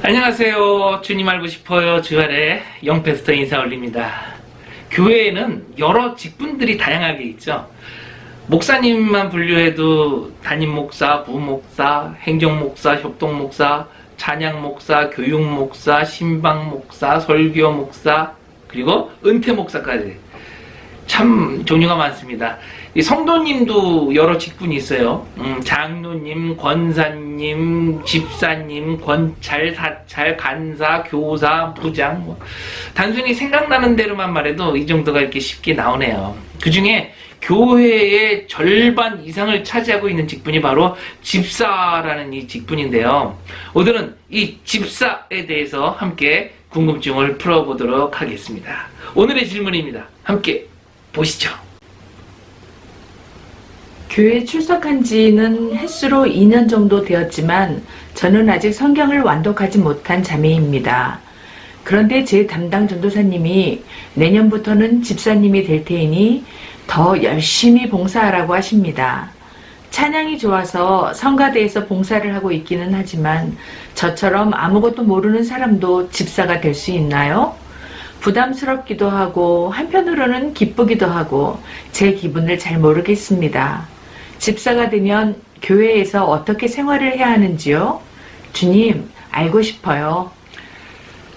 안녕하세요. 주님 알고 싶어요. 주말에 영패스터 인사 올립니다. 교회에는 여러 직분들이 다양하게 있죠. 목사님만 분류해도 담임 목사, 부목사, 행정목사, 협동목사, 찬양목사, 교육목사, 신방목사, 설교목사, 그리고 은퇴목사까지 참 종류가 많습니다. 이 성도님도 여러 직분이 있어요. 장로님, 권사님, 집사님, 권찰, 사찰, 간사, 교사, 부장, 단순히 생각나는 대로만 말해도 이 정도가 이렇게 쉽게 나오네요. 그 중에 교회의 절반 이상을 차지하고 있는 직분이 바로 집사라는 이 직분인데요. 오늘은 이 집사에 대해서 함께 궁금증을 풀어보도록 하겠습니다. 오늘의 질문입니다. 함께 보시죠. 교회 출석한 지는 햇수로 2년 정도 되었지만 저는 아직 성경을 완독하지 못한 자매입니다. 그런데 제 담당 전도사님이 내년부터는 집사님이 될 테이니 더 열심히 봉사하라고 하십니다. 찬양이 좋아서 성가대에서 봉사를 하고 있기는 하지만 저처럼 아무것도 모르는 사람도 집사가 될 수 있나요? 부담스럽기도 하고 한편으로는 기쁘기도 하고 제 기분을 잘 모르겠습니다. 집사가 되면 교회에서 어떻게 생활을 해야 하는지요? 주님, 알고 싶어요.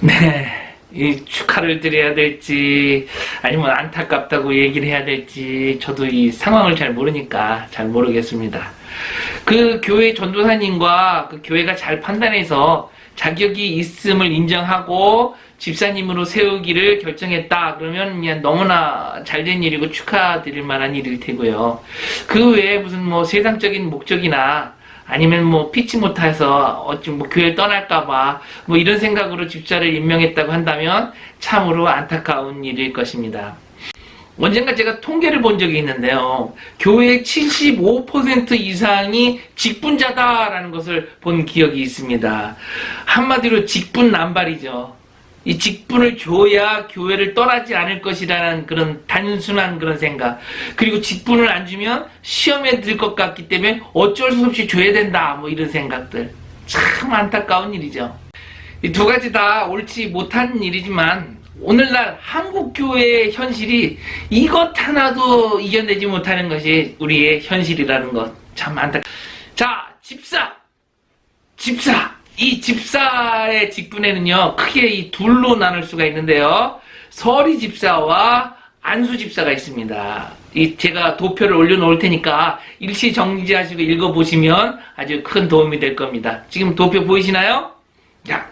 네, 이 축하를 드려야 될지 아니면 안타깝다고 얘기를 해야 될지 저도 이 상황을 잘 모르니까 잘 모르겠습니다. 그 교회 전도사님과 그 교회가 잘 판단해서 자격이 있음을 인정하고 집사님으로 세우기를 결정했다. 그러면 그냥 너무나 잘된 일이고 축하드릴 만한 일일 테고요. 그 외에 무슨 뭐 세상적인 목적이나 아니면 뭐 피치 못해서 어쩜 뭐 교회를 떠날까봐 뭐 이런 생각으로 집사를 임명했다고 한다면 참으로 안타까운 일일 것입니다. 언젠가 제가 통계를 본 적이 있는데요. 교회의 75% 이상이 직분자다라는 것을 본 기억이 있습니다. 한마디로 직분남발이죠. 이 직분을 줘야 교회를 떠나지 않을 것이라는 그런 단순한 그런 생각. 그리고 직분을 안 주면 시험에 들 것 같기 때문에 어쩔 수 없이 줘야 된다. 뭐 이런 생각들. 참 안타까운 일이죠. 이 두 가지 다 옳지 못한 일이지만 오늘날 한국교회의 현실이 이것 하나도 이겨내지 못하는 것이 우리의 현실이라는 것. 참 자, 집사! 이 집사의 직분에는요, 크게 이 둘로 나눌 수가 있는데요. 서리 집사와 안수 집사가 있습니다. 제가 도표를 올려놓을 테니까 일시 정지하시고 읽어보시면 아주 큰 도움이 될 겁니다. 지금 도표 보이시나요? 자,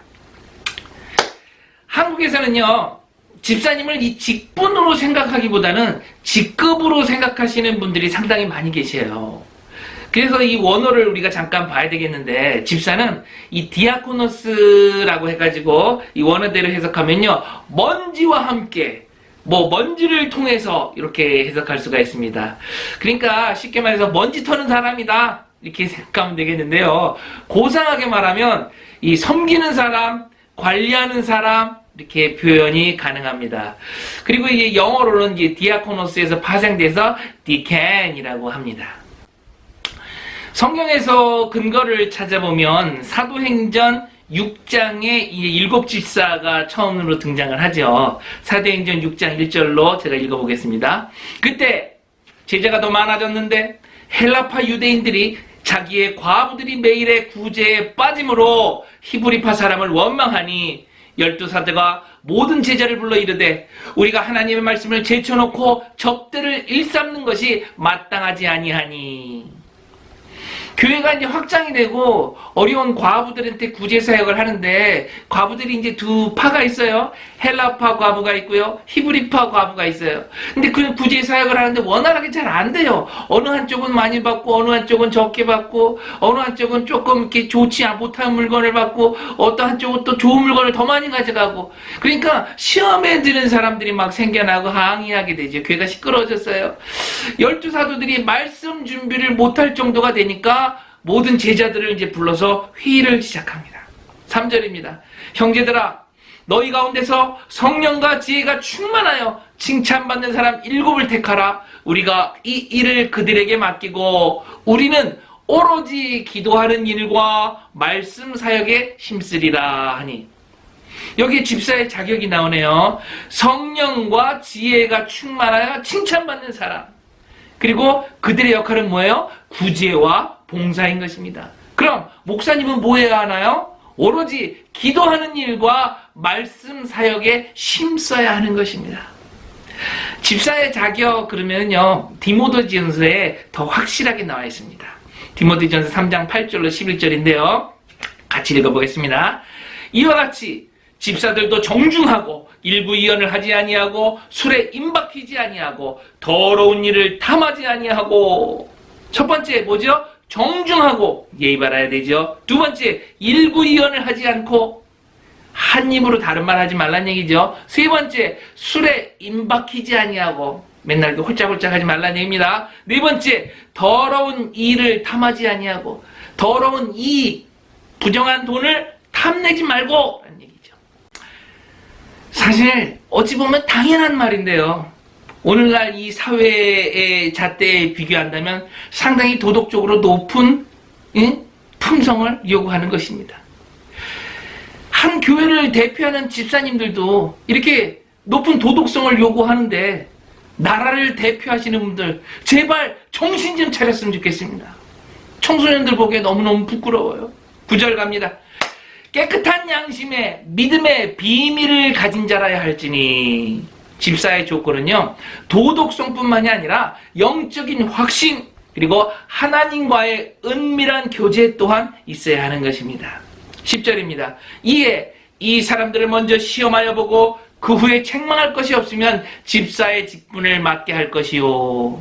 한국에서는요, 집사님을 이 직분으로 생각하기보다는 직급으로 생각하시는 분들이 상당히 많이 계세요. 그래서 이 원어를 우리가 잠깐 봐야 되겠는데, 집사는 이 디아코노스라고 해가지고 이 원어대로 해석하면요, 먼지와 함께, 먼지를 통해서 이렇게 해석할 수가 있습니다. 그러니까 쉽게 말해서 먼지 터는 사람이다 이렇게 생각하면 되겠는데요. 고상하게 말하면 이 섬기는 사람, 관리하는 사람 이렇게 표현이 가능합니다. 그리고 이게 영어로는 이제 디아코노스에서 파생돼서 디캔이라고 합니다. 성경에서 근거를 찾아보면 사도행전 6장에 이 7집사가 처음으로 등장을 하죠. 사도행전 6장 1절로 제가 읽어보겠습니다. 그때 제자가 더 많아졌는데 헬라파 유대인들이 자기의 과부들이 매일의 구제에 빠짐으로 히브리파 사람을 원망하니 12사도가 모든 제자를 불러 이르되 우리가 하나님의 말씀을 제쳐놓고 적들을 일삼는 것이 마땅하지 아니하니. 교회가 이제 확장이 되고 어려운 과부들한테 구제 사역을 하는데 과부들이 이제 두 파가 있어요. 헬라파 과부가 있고요. 히브리파 과부가 있어요. 근데 그 구제 사역을 하는데 원활하게 잘 안 돼요. 어느 한쪽은 많이 받고 어느 한쪽은 적게 받고 어느 한쪽은 조금 이렇게 좋지 못한 물건을 받고 어떤 한쪽은 또 좋은 물건을 더 많이 가져가고 그러니까 시험에 드는 사람들이 막 생겨나고 항의하게 되죠. 교회가 시끄러워졌어요. 12사도들이 말씀 준비를 못할 정도가 되니까 모든 제자들을 이제 불러서 회의를 시작합니다. 3절입니다. 형제들아, 너희 가운데서 성령과 지혜가 충만하여 칭찬받는 사람 7을 택하라. 우리가 이 일을 그들에게 맡기고 우리는 오로지 기도하는 일과 말씀 사역에 힘쓰리라 하니, 여기 집사의 자격이 나오네요. 성령과 지혜가 충만하여 칭찬받는 사람. 그리고 그들의 역할은 뭐예요? 구제와 봉사인 것입니다. 그럼 목사님은 뭐 해야 하나요? 오로지 기도하는 일과 말씀 사역에 힘써야 하는 것입니다. 집사의 자격 그러면요, 디모데전서에 더 확실하게 나와 있습니다. 디모데전서 3장 8절로 11절인데요. 같이 읽어보겠습니다. 이와 같이 집사들도 정중하고 일부이언을 하지 아니하고 술에 임박히지 아니하고 더러운 일을 탐하지 아니하고. 첫 번째 뭐죠? 정중하고 예의 바라야 되죠. 두 번째 일부이언을 하지 않고 한 입으로 다른 말 하지 말란 얘기죠. 세 번째 술에 임박히지 아니하고 맨날 홀짝홀짝 하지 말란 얘기입니다. 네 번째 더러운 일을 탐하지 아니하고 더러운 이익, 부정한 돈을 탐내지 말고 라는 얘기죠. 사실 어찌 보면 당연한 말인데요. 오늘날 이 사회의 잣대에 비교한다면 상당히 도덕적으로 높은 품성을 요구하는 것입니다. 한 교회를 대표하는 집사님들도 이렇게 높은 도덕성을 요구하는데 나라를 대표하시는 분들 제발 정신 좀 차렸으면 좋겠습니다. 청소년들 보기에 너무너무 부끄러워요. 9절 갑니다. 깨끗한 양심에 믿음의 비밀을 가진 자라야 할지니. 집사의 조건은요, 도덕성뿐만이 아니라 영적인 확신 그리고 하나님과의 은밀한 교제 또한 있어야 하는 것입니다. 10절입니다. 이에 이 사람들을 먼저 시험하여 보고 그 후에 책망할 것이 없으면 집사의 직분을 맡게 할 것이요.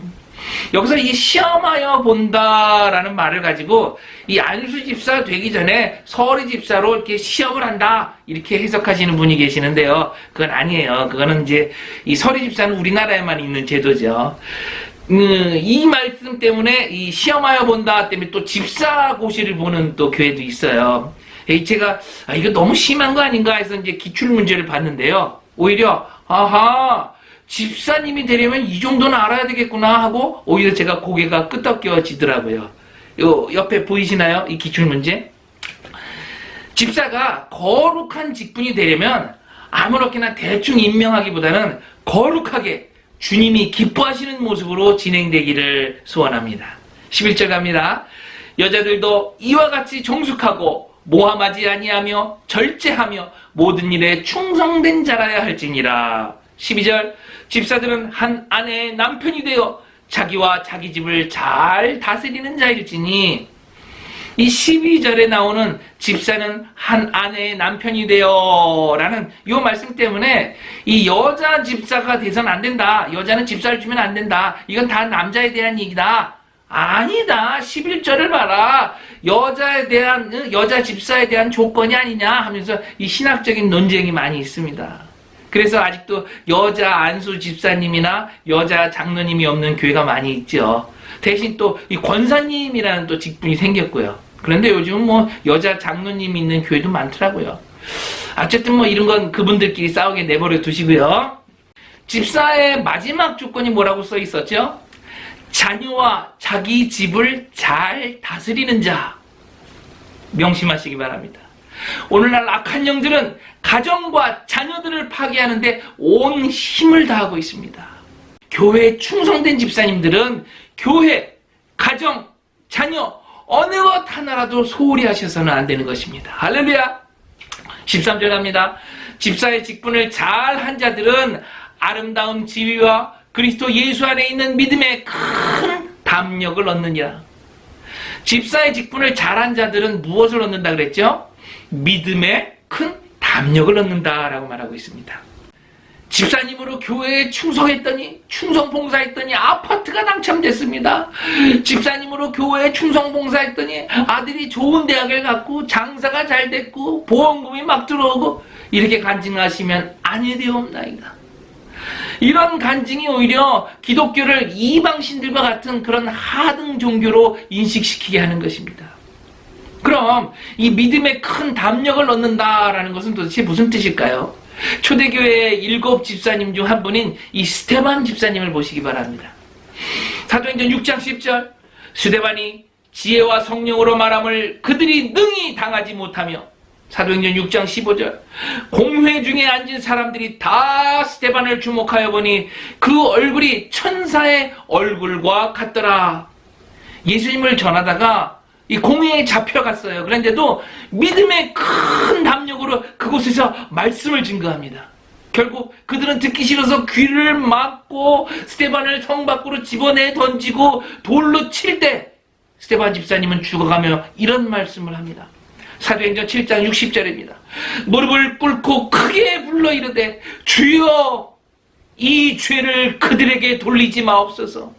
여기서 이 시험하여 본다라는 말을 가지고 이 안수 집사 되기 전에 서리 집사로 이렇게 시험을 한다 이렇게 해석하시는 분이 계시는데요. 그건 아니에요. 그거는 이제 이 서리 집사는 우리나라에만 있는 제도죠. 이 말씀 때문에 이 시험하여 본다 때문에 또 집사고시를 보는 또 교회도 있어요. 제가 이거 너무 심한 거 아닌가 해서 이제 기출 문제를 봤는데요. 오히려 집사님이 되려면 이 정도는 알아야 되겠구나 하고 오히려 제가 고개가 끄덕여지더라고요. 요 옆에 보이시나요? 이 기출문제. 집사가 거룩한 직분이 되려면 아무렇게나 대충 임명하기보다는 거룩하게 주님이 기뻐하시는 모습으로 진행되기를 소원합니다. 11절 갑니다. 여자들도 이와 같이 정숙하고 모함하지 아니하며 절제하며 모든 일에 충성된 자라야 할지니라. 12절 집사들은 한 아내의 남편이 되어 자기와 자기 집을 잘 다스리는 자일지니. 이 12절에 나오는 집사는 한 아내의 남편이 되어 라는 이 말씀 때문에 이 여자 집사가 돼서는 안 된다, 여자는 집사를 주면 안 된다, 이건 다 남자에 대한 얘기다. 아니다. 11절을 봐라. 여자 집사에 대한 조건이 아니냐 하면서 이 신학적인 논쟁이 많이 있습니다. 그래서 아직도 여자 안수 집사님이나 여자 장로님이 없는 교회가 많이 있죠. 대신 또 이 권사님이라는 또 직분이 생겼고요. 그런데 요즘은 뭐 여자 장로님이 있는 교회도 많더라고요. 어쨌든 뭐 이런 건 그분들끼리 싸우게 내버려 두시고요. 집사의 마지막 조건이 뭐라고 써 있었죠? 자녀와 자기 집을 잘 다스리는 자. 명심하시기 바랍니다. 오늘날 악한 영들은 가정과 자녀들을 파괴하는데 온 힘을 다하고 있습니다. 교회에 충성된 집사님들은 교회, 가정, 자녀 어느 것 하나라도 소홀히 하셔서는 안 되는 것입니다. 할렐루야. 13절 갑니다. 집사의 직분을 잘한 자들은 아름다운 지위와 그리스도 예수 안에 있는 믿음의 큰 담력을 얻느니라. 집사의 직분을 잘한 자들은 무엇을 얻는다 그랬죠? 믿음의 큰 담력을 얻는다라고 말하고 있습니다. 집사님으로 교회에 충성했더니, 충성봉사했더니 아파트가 당첨됐습니다. 집사님으로 교회에 충성봉사했더니 아들이 좋은 대학을 갔고 장사가 잘 됐고 보험금이 막 들어오고, 이렇게 간증하시면 아니 되옵나이다. 이런 간증이 오히려 기독교를 이방신들과 같은 그런 하등 종교로 인식시키게 하는 것입니다. 그럼 이 믿음의 큰 담력을 얻는다라는 것은 도대체 무슨 뜻일까요? 초대교회의 7 집사님 중 한 분인 이 스데반 집사님을 보시기 바랍니다. 사도행전 6장 10절, 스데반이 지혜와 성령으로 말함을 그들이 능히 당하지 못하며 사도행전 6장 15절 공회 중에 앉은 사람들이 다 스데반을 주목하여 보니 그 얼굴이 천사의 얼굴과 같더라. 예수님을 전하다가 이 공회에 잡혀갔어요. 그런데도 믿음의 큰 담력으로 그곳에서 말씀을 증거합니다. 결국 그들은 듣기 싫어서 귀를 막고 스데반을 성 밖으로 집어내 던지고 돌로 칠 때 스데반 집사님은 죽어가며 이런 말씀을 합니다. 사도행전 7장 60절입니다. 무릎을 꿇고 크게 불러 이르되 주여 이 죄를 그들에게 돌리지 마옵소서.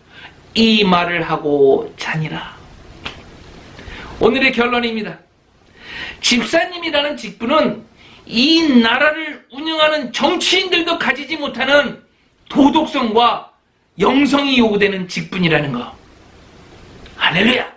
이 말을 하고 자니라. 오늘의 결론입니다. 집사님이라는 직분은 이 나라를 운영하는 정치인들도 가지지 못하는 도덕성과 영성이 요구되는 직분이라는 거. 할렐루야!